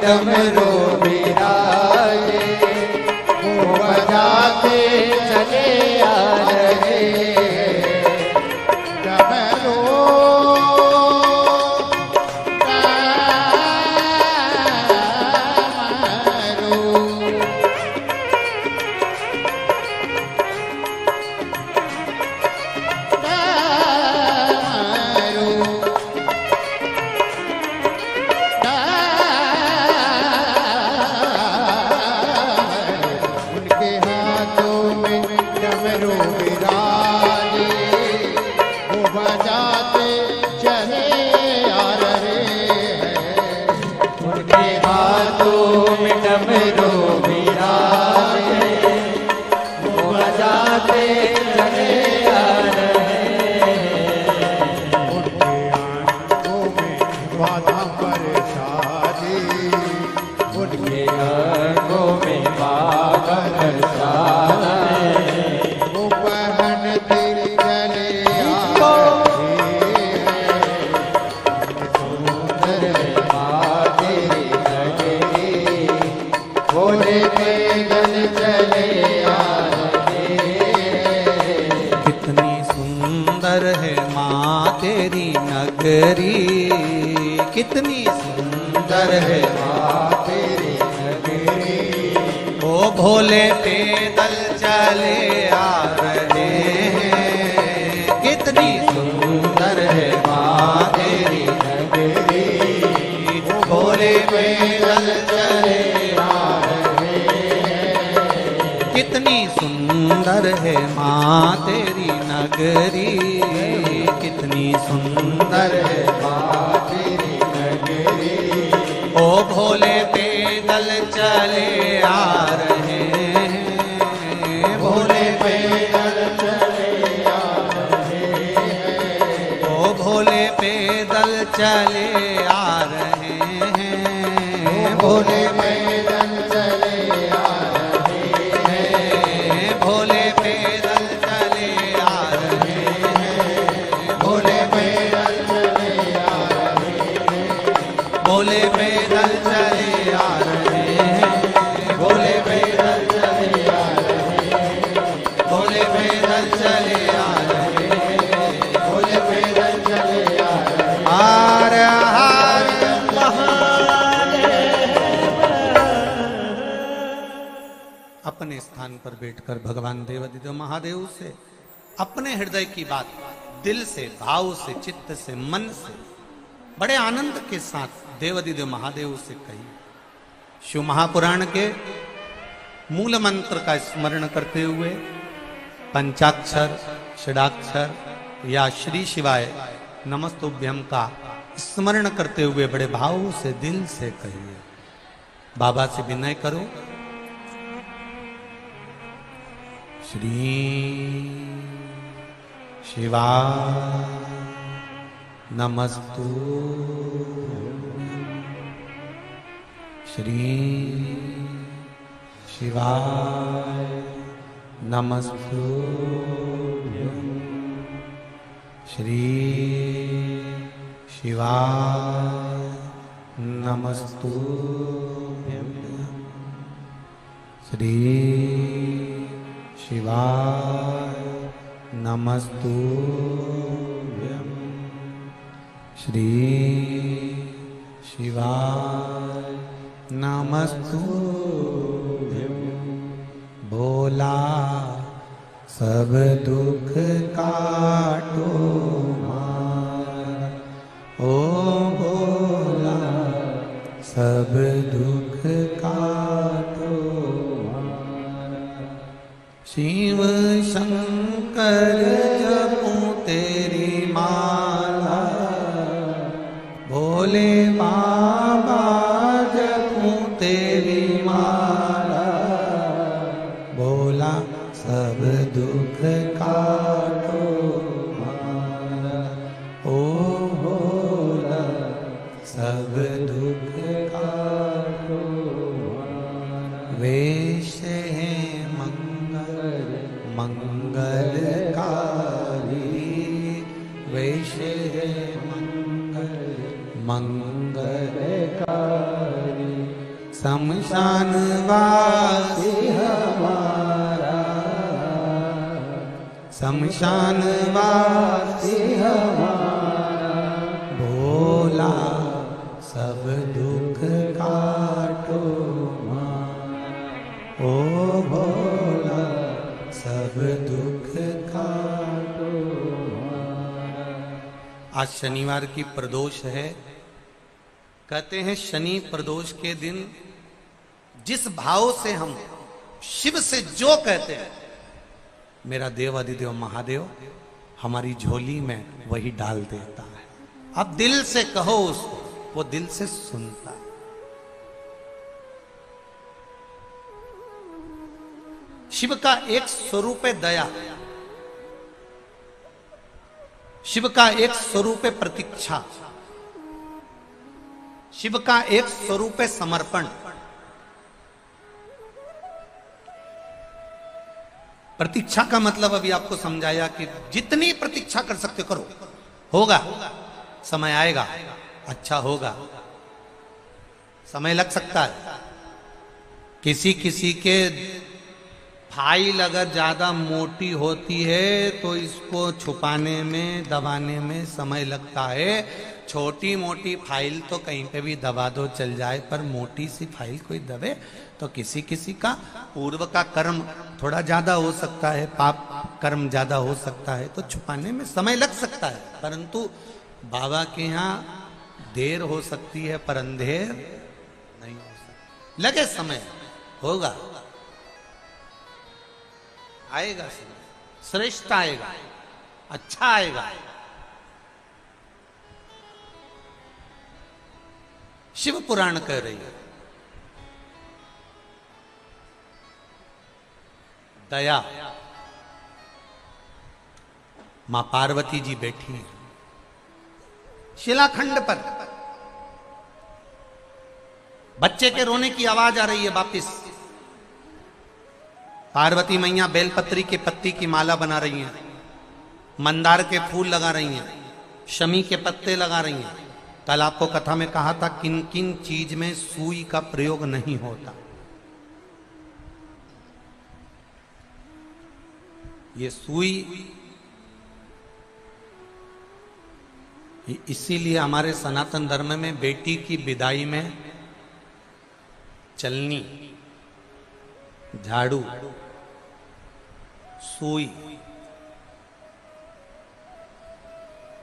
डमरू बिराजे वो बजाते चले आ रहे डमरू कितनी सुंदर है माँ तेरी नगरी। ओ भोले पैदल चले आ रहे हैं, कितनी सुंदर है माँ तेरी नगरी। भोले पैदल चले आ रहे सुंदर है माँ तेरी नगरी, कितनी सुंदर है माँ तेरी नगरी। ओ भोले पैदल चले आ रहे हैं, भोले पैदल चले आ रहे हैं। ओ भोले पैदल चले आ रहे हैं, भोले पैदल चले आ रहे हैं। भोले पैदल चले आ रहे हैं, भोले पैदल चले आ रहे हैं। भोले पैदल चले आ रहे हैं, भोले पैदल चले आ रहे हैं, भोले पैदल चले आ रहे हैं, भोले पैदल चले आ रहे हैं। हर हर अपने स्थान पर बैठकर भगवान देवादिदेव महादेव से अपने हृदय की बात दिल से, भाव से, चित्त से, मन से बड़े आनंद के साथ देवादिदेव महादेव से कही। शिव महापुराण के मूल मंत्र का स्मरण करते हुए पंचाक्षर, षडाक्षर या श्री शिवाय नमस्तुभ्यम का स्मरण करते हुए बड़े भाव से दिल से कहिए। बाबा से विनय करो। श्री शिवाय नमस्तु, श्री शिवाय नमस्तु, श्री शिवाय नमस्तु, श्री शिवाय नमस्तु, श्री शिवाय नमस्तु। भोला सब दुख काटो मारा, ओ भोला सब दुख काटो मारा। शिव शंकर जपूं तेरी माला, भोले बाबा जपूं तेरी माला, भोला सब दुख काटो मारा, ओ भोला सब दुख काटो मारा। वेश है मंगल मंगलकारी, वेश है मंगल मंगलकारी। शमशान वासी हमारा, शमशान वासी हमारा, भोला सब दुख काटो मारा, ओ भोला सब दुख काटो मारा। आज शनिवार की प्रदोष है। कहते हैं शनि प्रदोष के दिन जिस भाव से हम शिव से जो कहते हैं, मेरा देवादिदेव महादेव हमारी झोली में वही डाल देता है। अब दिल से कहो उसको, वो दिल से सुनता है। शिव का एक स्वरूप है दया, शिव का एक स्वरूप है प्रतीक्षा, शिव का एक स्वरूप है समर्पण। प्रतीक्षा का मतलब अभी आपको समझाया कि जितनी प्रतीक्षा कर सकते करो, होगा, समय आएगा, अच्छा होगा। समय लग सकता है। किसी किसी के फाइल अगर ज्यादा मोटी होती है तो इसको छुपाने में, दबाने में समय लगता है। छोटी मोटी फाइल तो कहीं पे भी दबा दो चल जाए, पर मोटी सी फाइल कोई दबे तो किसी किसी का पूर्व का कर्म थोड़ा ज्यादा हो सकता है, पाप कर्म ज्यादा हो सकता है, तो छुपाने में समय लग सकता है। परंतु बाबा के यहाँ देर हो सकती है पर अंधेर नहीं हो सकती। लगे समय, होगा। आएगा, श्रेष्ठ आएगा, अच्छा आएगा। शिव पुराण कह रही है दया। मां पार्वती जी बैठी हैं शिलाखंड पर, बच्चे के रोने की आवाज आ रही है वापिस। पार्वती मैया बेलपत्री के पत्ती की माला बना रही हैं, मंदार के फूल लगा रही हैं, शमी के पत्ते लगा रही हैं। कल आपको कथा में कहा था किन किन चीज में सुई का प्रयोग नहीं होता। ये सुई इसीलिए हमारे सनातन धर्म में बेटी की विदाई में चलनी, झाड़ू, सुई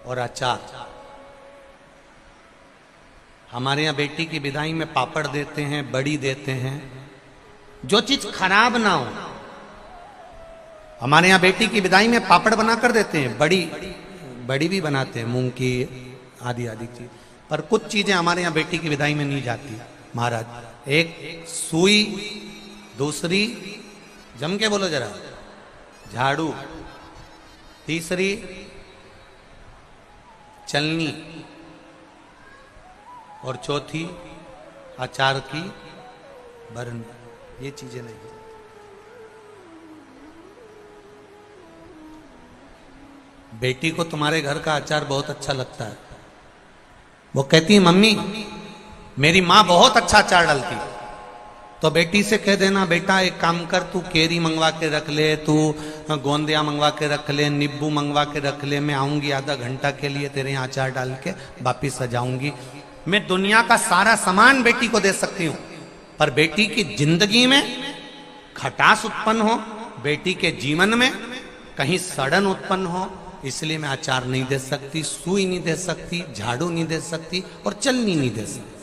और अचार। हमारे यहाँ बेटी की विदाई में पापड़ देते हैं, बड़ी देते हैं, जो चीज खराब ना हो। हमारे यहाँ बेटी की विदाई में पापड़ बनाकर देते हैं, बड़ी भी बनाते हैं, मूंग की आदि आदि चीज। पर कुछ चीजें हमारे यहाँ बेटी की विदाई में नहीं जाती महाराज। एक सुई, दूसरी जम के बोलो जरा, झाड़ू, तीसरी चलनी और चौथी अचार की बरनी। ये चीजें नहीं। बेटी को तुम्हारे घर का अचार बहुत अच्छा लगता है। वो कहती है मम्मी मेरी माँ बहुत अच्छा अचार डालती। तो बेटी से कह देना बेटा एक काम कर, तू केरी मंगवा के रख ले, तू गोंदिया मंगवा के रख ले, नींबू मंगवा के रख ले, मैं आऊंगी आधा घंटा के लिए तेरे यहाँ अचार डाल के वापिस सजाऊंगी। मैं दुनिया का सारा सामान बेटी को दे सकती हूँ, पर बेटी की जिंदगी में खटास उत्पन्न हो, बेटी के जीवन में कहीं सड़न उत्पन्न हो, इसलिए मैं अचार नहीं दे सकती, सुई नहीं दे सकती, झाड़ू नहीं दे सकती और चलनी नहीं दे सकती।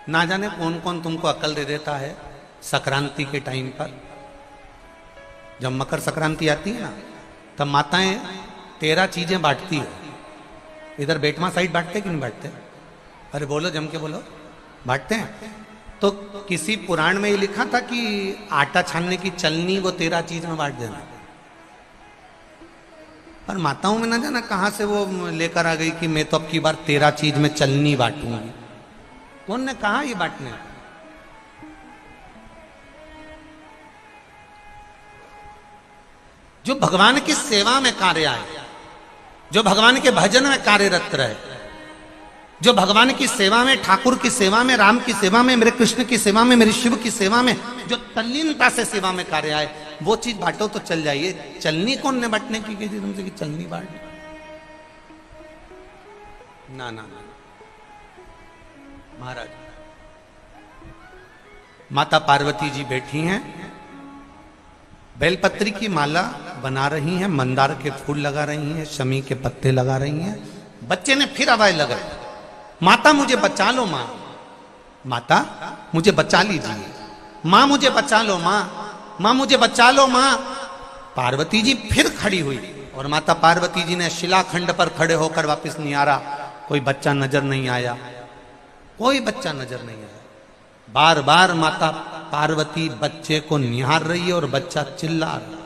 ना जाने कौन कौन तुमको अकल दे देता है। संक्रांति के टाइम पर जब मकर संक्रांति आती है ना, तब माताएं 13 चीजें बांटती है। इधर बेटमा साइड बांटते कि नहीं बांटते? अरे बोलो, जम के बोलो, बांटते हैं। तो किसी पुराण में ये लिखा था कि आटा छानने की चलनी वो 13 चीज में बांट देना। पर माताओं में ना जाना कहां से वो लेकर आ गई कि मैं तो अब की बार 13 चीज में चलनी बांटूंगी। कौन ने कहा ये बांटने? जो भगवान की सेवा में कार्य आए, जो भगवान के भजन में कार्यरत रहे, जो भगवान की सेवा में, ठाकुर की सेवा में, राम की सेवा में, मेरे कृष्ण की सेवा में, मेरे शिव की सेवा में जो तल्लीनता से सेवा में कार्य आए, वो चीज बांटो तो चल जाइए। चलनी कौन ने बांटने की थी तुमसे कि चलनी बांट? ना ना ना महाराज। माता पार्वती जी बैठी हैं, बेलपत्री की माला बना रही हैं, मंदार के फूल लगा रही हैं, शमी के पत्ते लगा रही हैं। बच्चे ने फिर आवाज लगाई, माता मुझे बचा लो माँ, माता मुझे बचा लीजिए, माँ मुझे बचा लो माँ, माँ मुझे बचा लो माँ। पार्वती जी फिर खड़ी हुई और माता पार्वती जी ने शिलाखंड पर खड़े होकर वापस निहारा, कोई बच्चा नजर नहीं आया, कोई बच्चा नजर नहीं आया। बार बार माता पार्वती बच्चे को निहार रही है और बच्चा चिल्ला रहा है।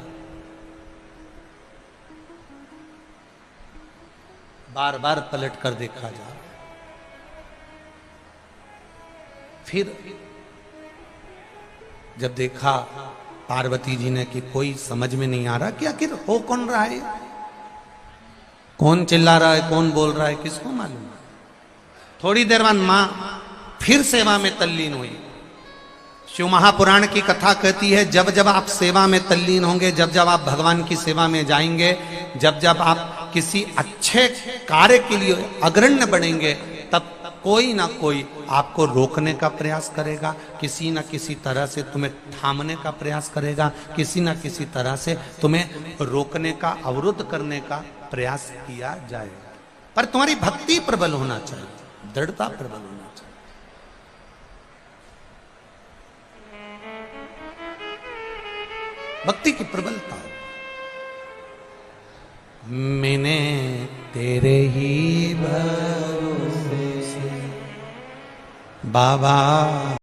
बार बार पलट कर देखा जा रहा है। फिर जब देखा पार्वती जी ने कि कोई समझ में नहीं आ रहा कि आखिर हो कौन रहा है, कौन चिल्ला रहा है, कौन बोल रहा है, किसको मालूम। थोड़ी देर बाद मां फिर सेवा में तल्लीन हुई। शिव महापुराण की कथा कहती है जब जब आप सेवा में तल्लीन होंगे, जब जब आप भगवान की सेवा में जाएंगे, जब जब आप किसी अच्छे कार्य के लिए अग्रण्य बनेंगे, तब कोई ना कोई आपको रोकने का प्रयास करेगा, किसी ना किसी तरह से तुम्हें थामने का प्रयास करेगा, किसी ना किसी तरह से तुम्हें रोकने का, अवरुद्ध करने का प्रयास किया जाएगा। पर तुम्हारी भक्ति प्रबल होना चाहिए, दृढ़ता प्रबल होना चाहिए। भक्ति की प्रबलता। मैंने तेरे ही भरोसे बाबा